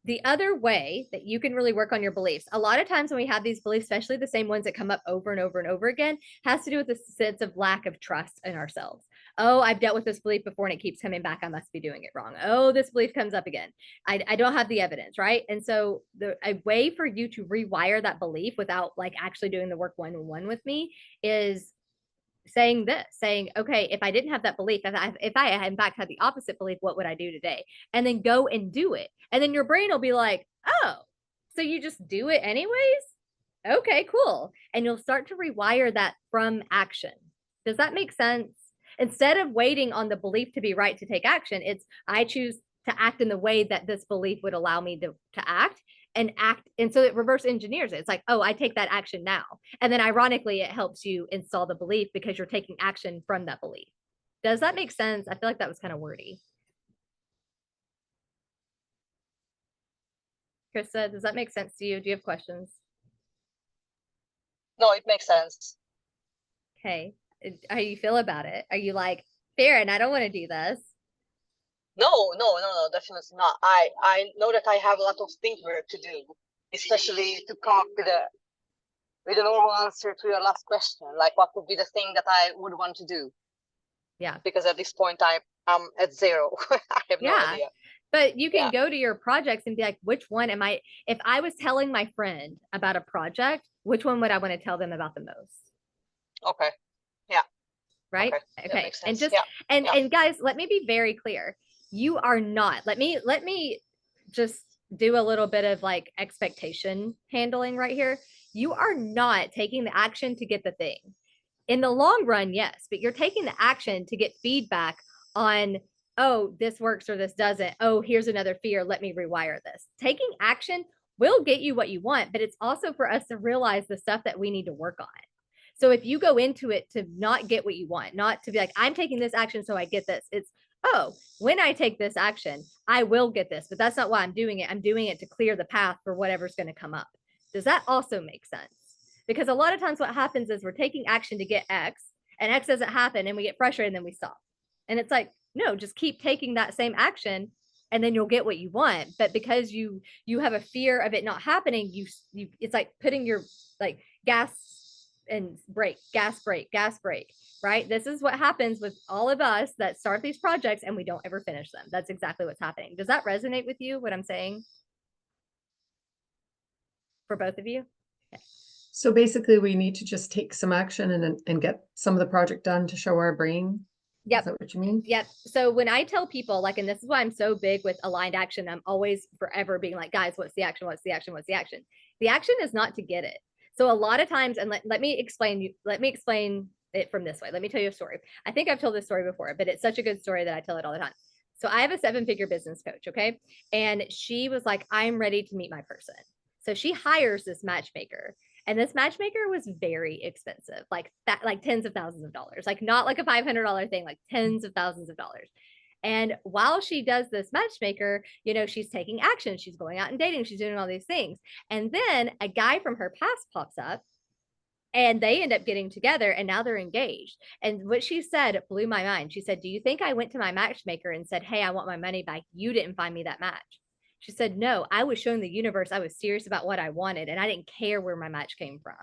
the other way that you can really work on your beliefs, a lot of times when we have these beliefs, especially the same ones that come up over and over and over again, has to do with a sense of lack of trust in ourselves. Oh, I've dealt with this belief before and it keeps coming back. I must be doing it wrong. Oh, this belief comes up again. I don't have the evidence, right? And so a way for you to rewire that belief without like actually doing the work one-on-one with me is saying, okay, if I didn't have that belief, if I in fact had the opposite belief, what would I do today? And then go and do it. And then your brain will be like, oh, so you just do it anyways? Okay, cool. And you'll start to rewire that from action. Does that make sense? Instead of waiting on the belief to be right to take action, it's I choose to act in the way that this belief would allow me to act. And so it reverse engineers it. It's like, oh, I take that action now. And then ironically, it helps you install the belief because you're taking action from that belief. Does that make sense? I feel like that was kind of wordy. Krista, does that make sense to you? Do you have questions? No, it makes sense. Okay. How do you feel about it? Are you like, Farron, I don't want to do this? No, definitely not. I know that I have a lot of think work to do, especially to come up with a normal answer to your last question. Like, what would be the thing that I would want to do? Yeah. Because at this point, I'm at zero. I have no idea. But you can go to your projects and be like, which one am I? If I was telling my friend about a project, which one would I want to tell them about the most? Okay. Yeah. Right. Okay. And just and guys, let me be very clear. You are not. Let me just do a little bit of like expectation handling right here. You are not taking the action to get the thing. In the long run, yes, but you're taking the action to get feedback on, oh, this works or this doesn't. Oh, here's another fear. Let me rewire this. Taking action will get you what you want, but it's also for us to realize the stuff that we need to work on. So if you go into it to not get what you want, not to be like, I'm taking this action so I get this, it's, oh, when I take this action, I will get this, but that's not why I'm doing it. I'm doing it to clear the path for whatever's going to come up. Does that also make sense? Because a lot of times what happens is we're taking action to get X and X doesn't happen and we get frustrated and then we stop. And it's like, no, just keep taking that same action and then you'll get what you want. But because you have a fear of it not happening, you it's like putting your like gas and brake, gas brake, gas brake, right? This is what happens with all of us that start these projects and we don't ever finish them. That's exactly what's happening. Does that resonate with you, what I'm saying? For both of you? Okay. So basically we need to just take some action and get some of the project done to show our brain. Yep. Is that what you mean? Yep. So when I tell people, like, and this is why I'm so big with aligned action, I'm always forever being like, guys, what's the action? What's the action? What's the action? The action is not to get it. So a lot of times, and let me explain it from this way. Let me tell you a story. I think I've told this story before, but it's such a good story that I tell it all the time. So I have a 7-figure business coach, okay? And she was like, I'm ready to meet my person. So she hires this matchmaker. And this matchmaker was very expensive, like that, like tens of thousands of dollars, like not like a $500 thing, like tens of thousands of dollars. And while she does this matchmaker, you know, she's taking action, she's going out and dating, she's doing all these things. And then a guy from her past pops up and they end up getting together and now they're engaged. And what she said blew my mind. She said, do you think I went to my matchmaker and said, hey, I want my money back? You didn't find me that match. She said, no, I was showing the universe I was serious about what I wanted and I didn't care where my match came from.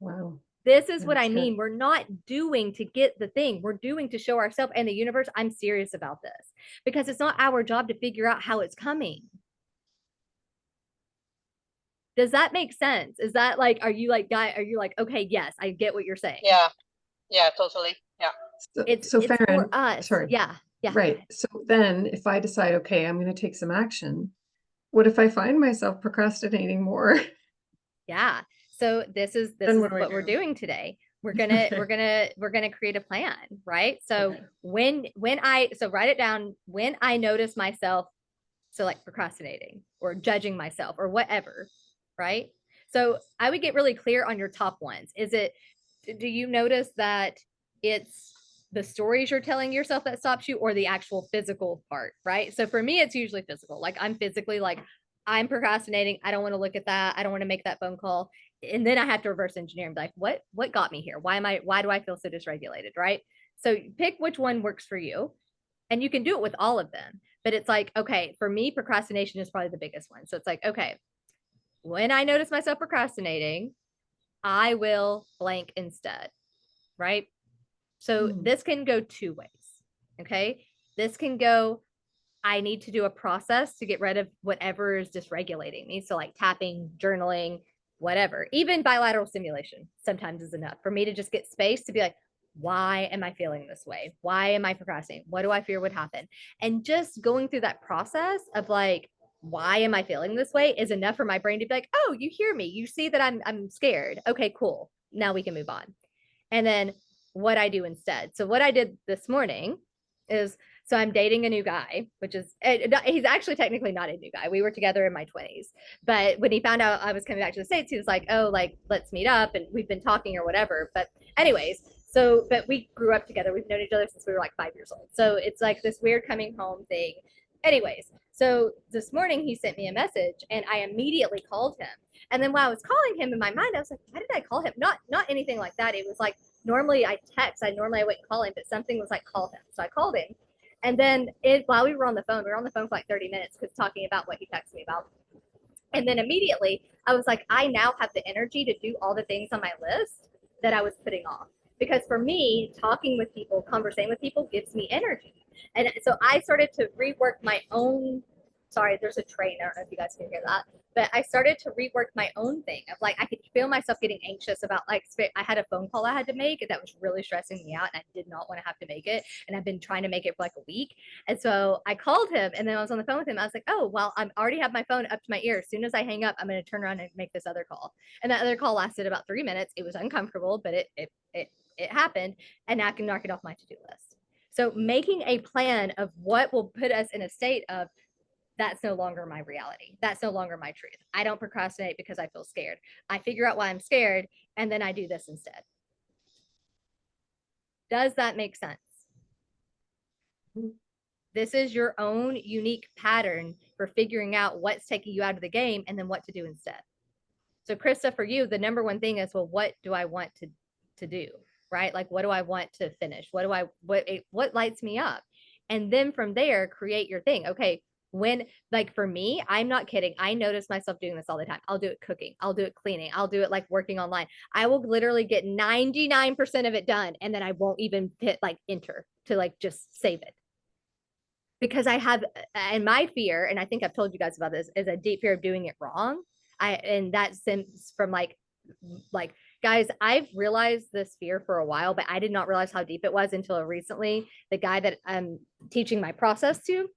Wow. This is what That's I good. mean. We're not doing to get the thing. We're doing to show ourselves and the universe, I'm serious about this, because it's not our job to figure out how it's coming. Does that make sense? Is that like, are you like, okay, yes, I get what you're saying. Yeah. Yeah, totally. Yeah. It's Farron, for us. sorry. Yeah. Yeah. Right. So then if I decide, okay, I'm going to take some action, what if I find myself procrastinating more? Yeah. So this is Then what do I what we're do? doing today. We're gonna Okay. we're gonna create a plan, right? So Okay. when I so write it down, when I notice myself, so like procrastinating or judging myself or whatever, right? So I would get really clear on your top ones. Do you notice that it's the stories you're telling yourself that stops you, or the actual physical part, right? So for me, it's usually physical. Like I'm physically like, I'm procrastinating. I don't want to look at that. I don't want to make that phone call. And then I have to reverse engineer and be like, what got me here? Why do I feel so dysregulated? Right. So pick which one works for you. And you can do it with all of them. But it's like, okay, for me, procrastination is probably the biggest one. So it's like, okay, when I notice myself procrastinating, I will blank instead. Right. So this can go 2 ways. Okay. This can go, I need to do a process to get rid of whatever is dysregulating me. So like tapping, journaling, whatever, even bilateral stimulation sometimes is enough for me to just get space to be like, why am I feeling this way? Why am I procrastinating? What do I fear would happen? And just going through that process of like, why am I feeling this way is enough for my brain to be like, oh, you hear me. You see that I'm scared. Okay, cool. Now we can move on. And then what I do instead. So what I did this morning is, so I'm dating a new guy, which is, he's actually technically not a new guy. We were together in my 20s. But when he found out I was coming back to the States, he was like, oh, like, let's meet up. And we've been talking or whatever. But anyways, so, but we grew up together. We've known each other since we were like 5 years old. So it's like this weird coming home thing. Anyways, so this morning he sent me a message and I immediately called him. And then while I was calling him in my mind, I was like, why did I call him? Not anything like that. It was like, normally I text, I wouldn't call him, but something was like, call him. So I called him. And then while we were on the phone for like 30 minutes because talking about what he texted me about. And then immediately I was like, I now have the energy to do all the things on my list that I was putting off. Because for me, talking with people, conversating with people gives me energy. And so I started to rework my own. Sorry, there's a train. I don't know if you guys can hear that. But I started to rework my own thing of like, I could feel myself getting anxious about like, I had a phone call I had to make that was really stressing me out and I did not want to have to make it. And I've been trying to make it for like a week. And so I called him and then I was on the phone with him. I was like, oh, well, I already have my phone up to my ear. As soon as I hang up, I'm going to turn around and make this other call. And that other call lasted about 3 minutes. It was uncomfortable, but it happened. And now I can knock it off my to-do list. So making a plan of what will put us in a state of, that's no longer my reality. That's no longer my truth. I don't procrastinate because I feel scared. I figure out why I'm scared and then I do this instead. Does that make sense? This is your own unique pattern for figuring out what's taking you out of the game and then what to do instead. So Krista, for you, the number one thing is, well, what do I want to do? Right? Like, what do I want to finish? What lights me up? And then from there, create your thing. Okay, when, like for me, I'm not kidding. I notice myself doing this all the time. I'll do it cooking. I'll do it cleaning. I'll do it like working online. I will literally get 99% of it done. And then I won't even hit like enter to like just save it. Because I have, and my fear, and I think I've told you guys about this, is a deep fear of doing it wrong. And that stems from like guys, I've realized this fear for a while, but I did not realize how deep it was until recently. The guy that I'm teaching my process to,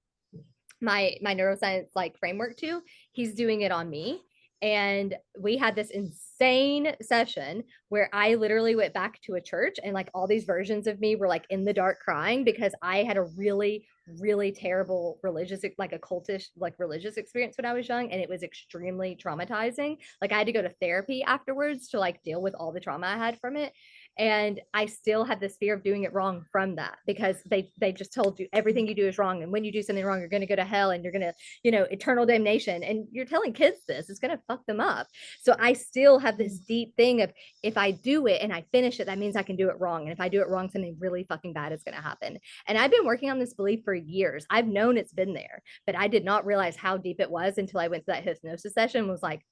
my neuroscience like framework to, he's doing it on me. And we had this insane session where I literally went back to a church and like all these versions of me were like in the dark crying because I had a really, really terrible religious, like a cultish, like religious experience when I was young. And it was extremely traumatizing. Like I had to go to therapy afterwards to like deal with all the trauma I had from it. And I still have this fear of doing it wrong from that because they just told you everything you do is wrong, and when you do something wrong you're going to go to hell and you're going to, you know, eternal damnation, and you're telling kids this, it's going to fuck them up. So I still have this deep thing of, if I do it and I finish it, that means I can do it wrong, and if I do it wrong something really fucking bad is going to happen. And I've been working on this belief for years. I've known it's been there, but I did not realize how deep it was until I went to that hypnosis session, was like,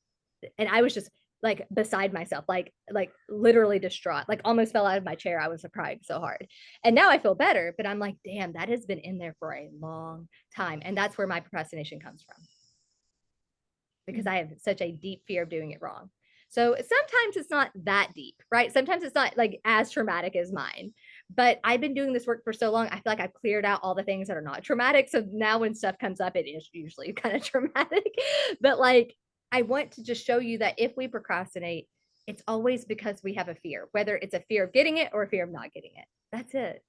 and I was just like beside myself, like literally distraught, like almost fell out of my chair. I was crying so hard. And now I feel better, but I'm like, damn, that has been in there for a long time. And that's where my procrastination comes from, because I have such a deep fear of doing it wrong. So sometimes it's not that deep, right? Sometimes it's not like as traumatic as mine. But I've been doing this work for so long, I feel like I've cleared out all the things that are not traumatic. So now when stuff comes up, it is usually kind of traumatic. But like, I want to just show you that if we procrastinate, it's always because we have a fear, whether it's a fear of getting it or a fear of not getting it. That's it.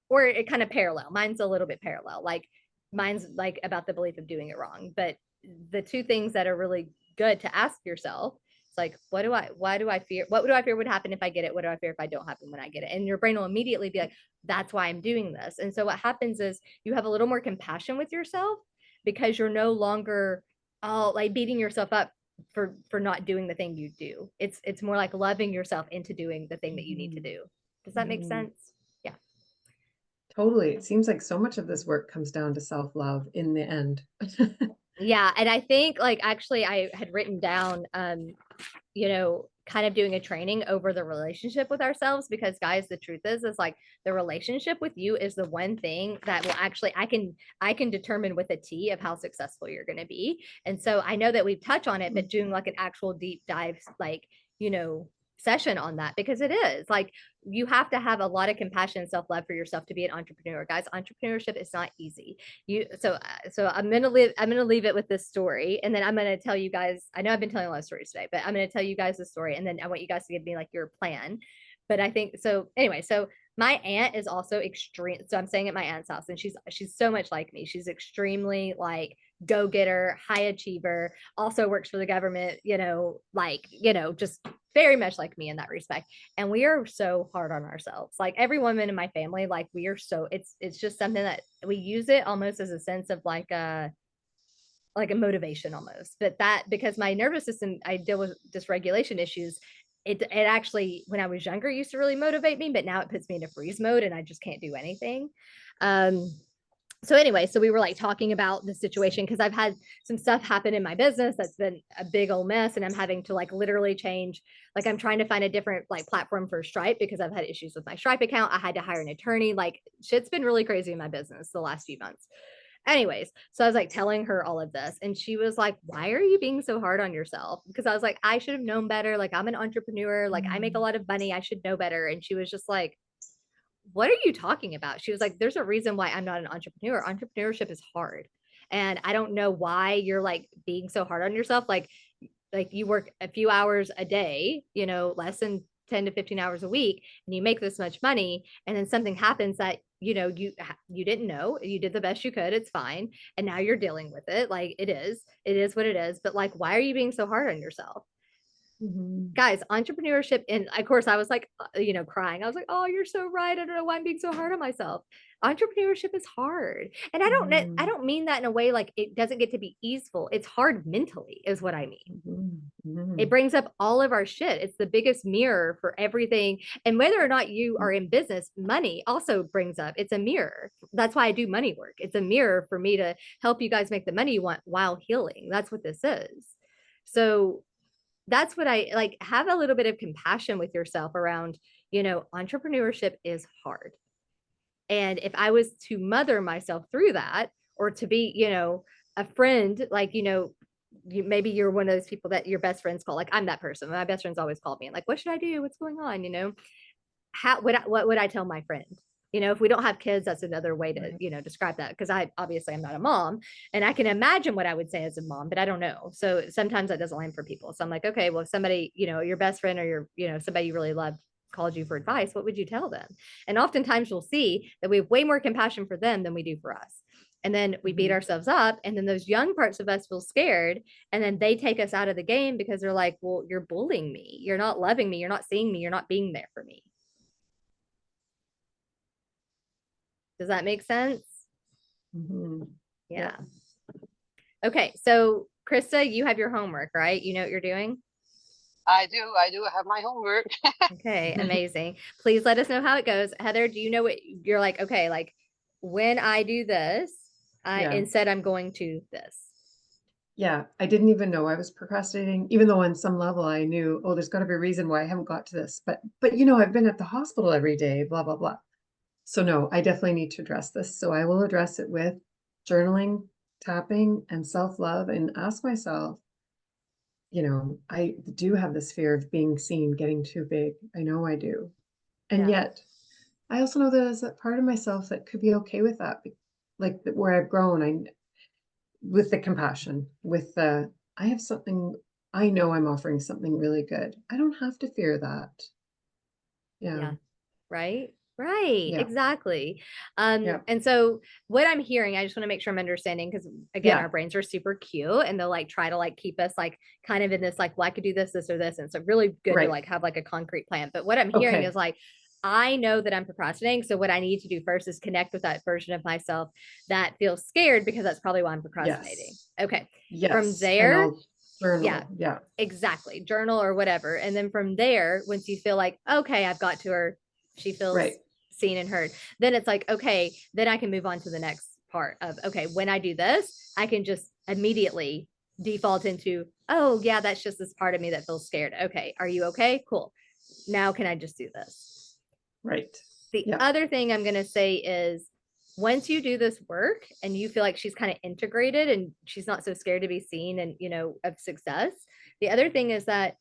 Or it kind of parallel. Mine's a little bit parallel. Like mine's like about the belief of doing it wrong. But the two things that are really good to ask yourself, it's like, why do I fear? What do I fear would happen if I get it? What do I fear if I don't happen when I get it? And your brain will immediately be like, that's why I'm doing this. And so what happens is you have a little more compassion with yourself, because you're no longer like beating yourself up for not doing the thing you do. It's more like loving yourself into doing the thing that you need to do. Does that make sense? Yeah. Totally. It seems like so much of this work comes down to self-love in the end. Yeah. And I think like actually I had written down you know, kind of doing a training over the relationship with ourselves, because guys, the truth is like the relationship with you is the one thing that will actually, I can determine with a T of how successful you're going to be. And so I know that we've touched on it, but doing like an actual deep dive, like, you know, session on that, because it is like you have to have a lot of compassion and self-love for yourself to be an entrepreneur. Guys, entrepreneurship is not easy. So I'm gonna leave it with this story, and then I'm gonna tell you guys, I know I've been telling a lot of stories today, but I'm gonna tell you guys the story, and then I want you guys to give me like your plan. But I think so anyway, so my aunt is also extreme. So I'm staying at my aunt's house, and she's so much like me. She's extremely like go-getter, high achiever, also works for the government, you know, like, you know, just very much like me in that respect. And we are so hard on ourselves. Like every woman in my family, like we are so, it's just something that we use it almost as a sense of like a motivation almost. But that, because my nervous system, I deal with dysregulation issues, it actually, when I was younger, used to really motivate me, but now it puts me into freeze mode and I just can't do anything. So anyway, so we were like talking about the situation, because I've had some stuff happen in my business that's been a big old mess, and I'm having to like literally change, like I'm trying to find a different like platform for Stripe because I've had issues with my Stripe account. I had to hire an attorney. Like shit's been really crazy in my business the last few months. Anyways, so I was like telling her all of this, and she was like, why are you being so hard on yourself? Because I was like, I should have known better. Like I'm an entrepreneur, like I make a lot of money, I should know better. And she was just like, what are you talking about? She was like, there's a reason why I'm not an entrepreneur. Entrepreneurship is hard. And I don't know why you're like being so hard on yourself. Like you work a few hours a day, you know, less than 10 to 15 hours a week, and you make this much money. And then something happens that, you know, you didn't know, you did the best you could. It's fine. And now you're dealing with it. Like it is what it is. But like, why are you being so hard on yourself? Guys, entrepreneurship, and of course I was like, crying. I was like, oh, you're so right. I don't know why I'm being so hard on myself. Entrepreneurship is hard. And I don't mean that in a way like it doesn't get to be easeful. It's hard mentally, is what I mean. It brings up all of our shit. It's the biggest mirror for everything. And whether or not you are in business, money also brings up, it's a mirror. That's why I do money work. It's a mirror for me to help you guys make the money you want while healing. That's what this is. So that's what I like. Have a little bit of compassion with yourself around, entrepreneurship is hard. And if I was to mother myself through that, or to be, a friend, like, maybe you're one of those people that your best friends call, like I'm that person. My best friends always call me and like, what should I do? What's going on? What would I tell my friend? If we don't have kids, that's another way to, describe that. Cause I'm not a mom, and I can imagine what I would say as a mom, but I don't know. So sometimes that doesn't land for people. So I'm like, okay, well, if somebody, your best friend or somebody you really love called you for advice, what would you tell them? And oftentimes you'll see that we have way more compassion for them than we do for us. And then we beat ourselves up. And then those young parts of us feel scared. And then they take us out of the game because they're like, well, you're bullying me. You're not loving me. You're not seeing me. You're not being there for me. Does that make sense? Yeah. Okay. So Krista, you have your homework, right? You know what you're doing? I do have my homework. Okay, amazing. Please let us know how it goes. Heather, do you know what you're like? Okay, like when I do this, instead I'm going to this. Yeah, I didn't even know I was procrastinating, even though on some level I knew, oh, there's got to be a reason why I haven't got to this. But I've been at the hospital every day, blah, blah, blah. So no, I definitely need to address this. So I will address it with journaling, tapping, and self-love, and ask myself, I do have this fear of being seen, getting too big. I know I do. And yet I also know that there's that part of myself that could be okay with that. Like where I've grown, with the compassion, with the, I have something, I know I'm offering something really good. I don't have to fear that. Yeah. Right. Right. Yeah. Exactly. And so what I'm hearing, I just want to make sure I'm understanding, because again, our brains are super cute and they'll like try to like keep us like kind of in this, like, well, I could do this, this, or this. And it's really good to like have like a concrete plan. But what I'm hearing is like, I know that I'm procrastinating. So what I need to do first is connect with that version of myself that feels scared, because that's probably why I'm procrastinating. Okay. From there, journal. Yeah. Exactly. Journal or whatever. And then from there, once you feel like, okay, I've got to her, she feels seen and heard, then it's like, okay, then I can move on to the next part of, okay, when I do this, I can just immediately default into, oh yeah, that's just this part of me that feels scared. Okay. Are you okay? Cool. Now can I just do this? Right. The other thing I'm going to say is, once you do this work and you feel like she's kind of integrated and she's not so scared to be seen and, of success, the other thing is that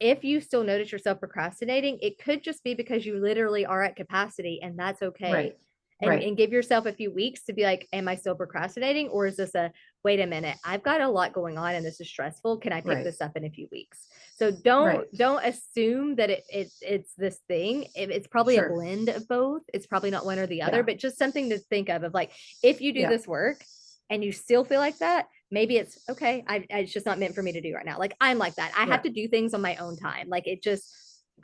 if you still notice yourself procrastinating, it could just be because you literally are at capacity, and that's okay. And give yourself a few weeks to be like, am I still procrastinating? Or is this wait a minute, I've got a lot going on and this is stressful. Can I pick this up in a few weeks? So don't assume that it's this thing. It's probably a blend of both. It's probably not one or the other, but just something to think of like, if you do this work and you still feel like that, maybe it's okay. It's just not meant for me to do right now. Like I'm like that. I have to do things on my own time. Like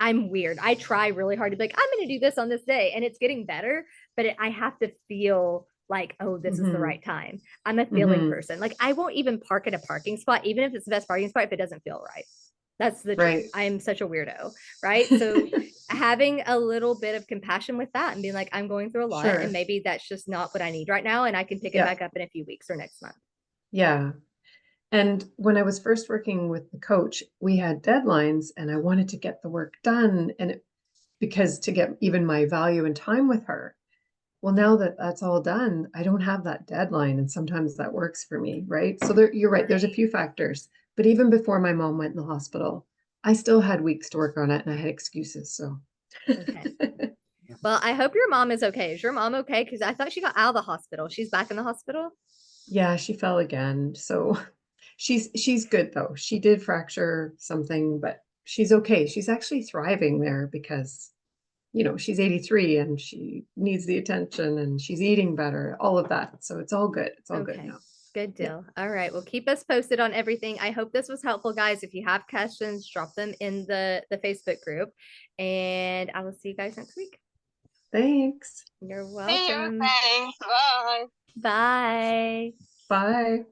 I'm weird. I try really hard to be like, I'm going to do this on this day, and it's getting better, but I have to feel like, oh, this is the right time. I'm a feeling person. Like I won't even park at a parking spot, even if it's the best parking spot, if it doesn't feel right. That's the truth. I am such a weirdo. Right. So having a little bit of compassion with that and being like, I'm going through a lot and maybe that's just not what I need right now. And I can pick it back up in a few weeks or next month. Yeah. And when I was first working with the coach, we had deadlines and I wanted to get the work done, and because to get even my value and time with her. Well, now that that's all done, I don't have that deadline. And sometimes that works for me. Right. So you're right. There's a few factors, but even before my mom went in the hospital, I still had weeks to work on it and I had excuses. So. Okay. Well, I hope your mom is okay. Is your mom okay? Because I thought she got out of the hospital. She's back in the hospital. Yeah, she fell again. So she's good though. She did fracture something, but she's okay. She's actually thriving there because, she's 83 and she needs the attention and she's eating better, all of that. So it's all good. It's all good now. Good Yeah. deal. All right. Well, keep us posted on everything. I hope this was helpful, guys. If you have questions, drop them in the Facebook group, and I will see you guys next week. Thanks. You're See you. welcome. Thanks. Bye. Bye. Bye.